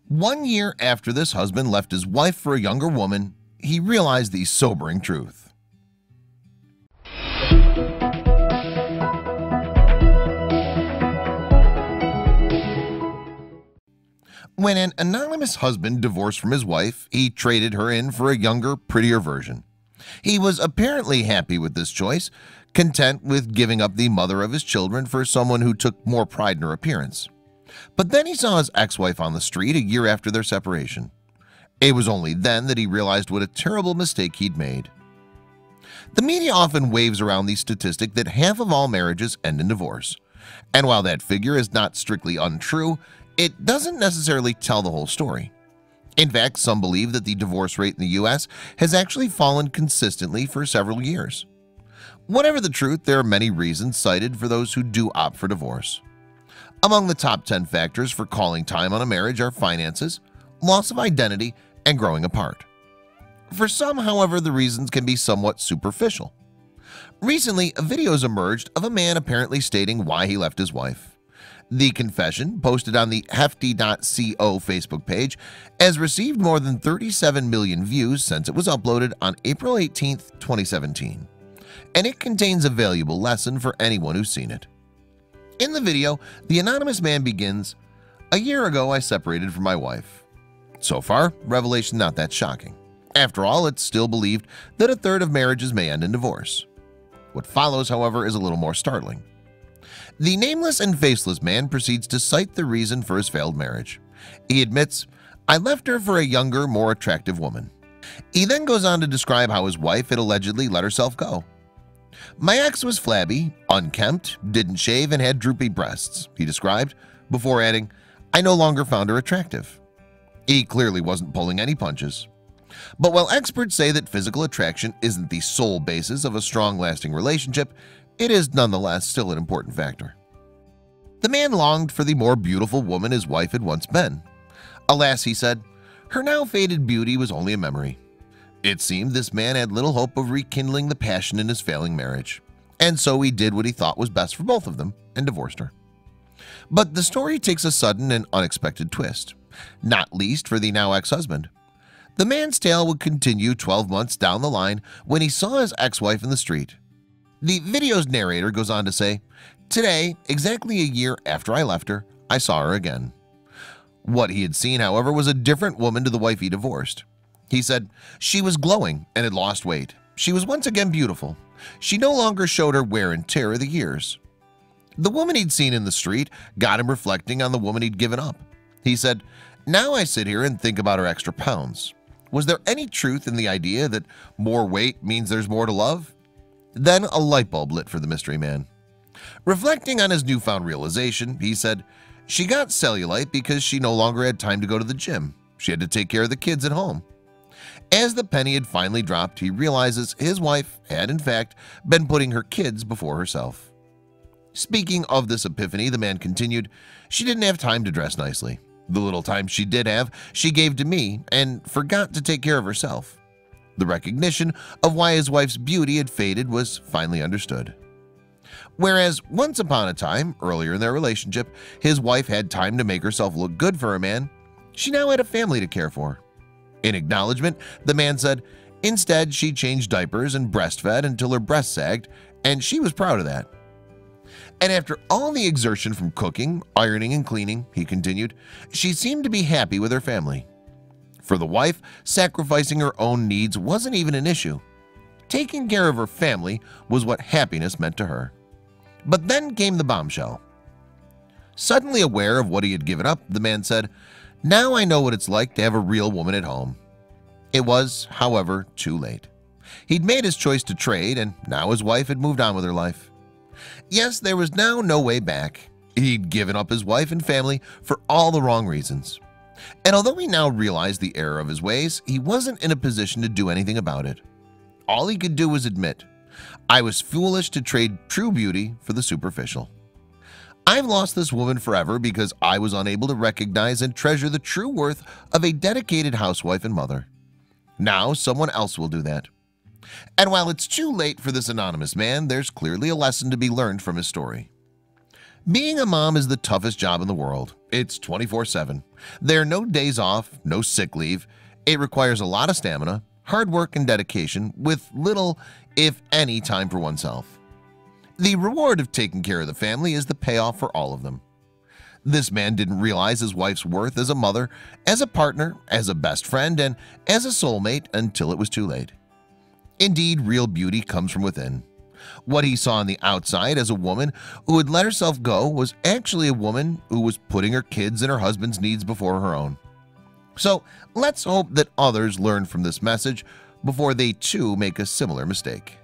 1 year after this husband left his wife for a younger woman, he realized the sobering truth. When an anonymous husband divorced from his wife, he traded her in for a younger, prettier version. He was apparently happy with this choice, content with giving up the mother of his children for someone who took more pride in her appearance. But then he saw his ex-wife on the street a year after their separation. It was only then that he realized what a terrible mistake he'd made. The media often waves around the statistic that half of all marriages end in divorce. And while that figure is not strictly untrue, it doesn't necessarily tell the whole story. In fact, some believe that the divorce rate in the US has actually fallen consistently for several years. Whatever the truth, there are many reasons cited for those who do opt for divorce. Among the top 10 factors for calling time on a marriage are finances, loss of identity, and growing apart. For some, however, the reasons can be somewhat superficial. Recently, a video has emerged of a man apparently stating why he left his wife. The confession, posted on the Hefty.co Facebook page, has received more than 37 million views since it was uploaded on April 18, 2017, and it contains a valuable lesson for anyone who's seen it. In the video, the anonymous man begins, "A year ago I separated from my wife." So far, revelation not that shocking. After all, it's still believed that a third of marriages may end in divorce. What follows, however, is a little more startling. The nameless and faceless man proceeds to cite the reason for his failed marriage. He admits, "I left her for a younger, more attractive woman." He then goes on to describe how his wife had allegedly let herself go. "My ex was flabby, unkempt, didn't shave, and had droopy breasts," he described, before adding, "I no longer found her attractive." He clearly wasn't pulling any punches. But while experts say that physical attraction isn't the sole basis of a strong, lasting relationship, it is nonetheless still an important factor. The man longed for the more beautiful woman his wife had once been. Alas, he said, her now faded beauty was only a memory. It seemed this man had little hope of rekindling the passion in his failing marriage, and so he did what he thought was best for both of them and divorced her. But the story takes a sudden and unexpected twist, not least for the now ex-husband. The man's tale would continue 12 months down the line when he saw his ex-wife in the street. The video's narrator goes on to say, "Today, exactly a year after I left her, I saw her again." What he had seen, however, was a different woman to the wife he divorced. He said, "She was glowing and had lost weight. She was once again beautiful. She no longer showed her wear and tear of the years." The woman he'd seen in the street got him reflecting on the woman he'd given up. He said, "Now I sit here and think about her extra pounds. Was there any truth in the idea that more weight means there's more to love?" Then a light bulb lit for the mystery man. Reflecting on his newfound realization, he said, "She got cellulite because she no longer had time to go to the gym. She had to take care of the kids at home." As the penny had finally dropped, he realizes his wife had in fact been putting her kids before herself. Speaking of this epiphany, the man continued, "She didn't have time to dress nicely. The little time she did have, she gave to me and forgot to take care of herself." The recognition of why his wife's beauty had faded was finally understood. Whereas once upon a time, earlier in their relationship, his wife had time to make herself look good for a man, she now had a family to care for. In acknowledgement, the man said, instead she changed diapers and breastfed until her breasts sagged, and she was proud of that. And after all the exertion from cooking, ironing, and cleaning, he continued, she seemed to be happy with her family. For the wife, sacrificing her own needs wasn't even an issue. Taking care of her family was what happiness meant to her. But then came the bombshell. Suddenly aware of what he had given up, the man said, "Now I know what it's like to have a real woman at home." It was, however, too late. He'd made his choice to trade, and now his wife had moved on with her life. Yes, there was now no way back. He'd given up his wife and family for all the wrong reasons. And although he now realized the error of his ways, he wasn't in a position to do anything about it. All he could do was admit, "I was foolish to trade true beauty for the superficial. I've lost this woman forever because I was unable to recognize and treasure the true worth of a dedicated housewife and mother. Now someone else will do that." And while it's too late for this anonymous man, there's clearly a lesson to be learned from his story. Being a mom is the toughest job in the world. It's 24/7. There are no days off, no sick leave. It requires a lot of stamina, hard work, and dedication, with little, if any, time for oneself. The reward of taking care of the family is the payoff for all of them. This man didn't realize his wife's worth as a mother, as a partner, as a best friend, and as a soulmate until it was too late. Indeed, real beauty comes from within. What he saw on the outside as a woman who would let herself go was actually a woman who was putting her kids and her husband's needs before her own. So let's hope that others learn from this message before they too make a similar mistake.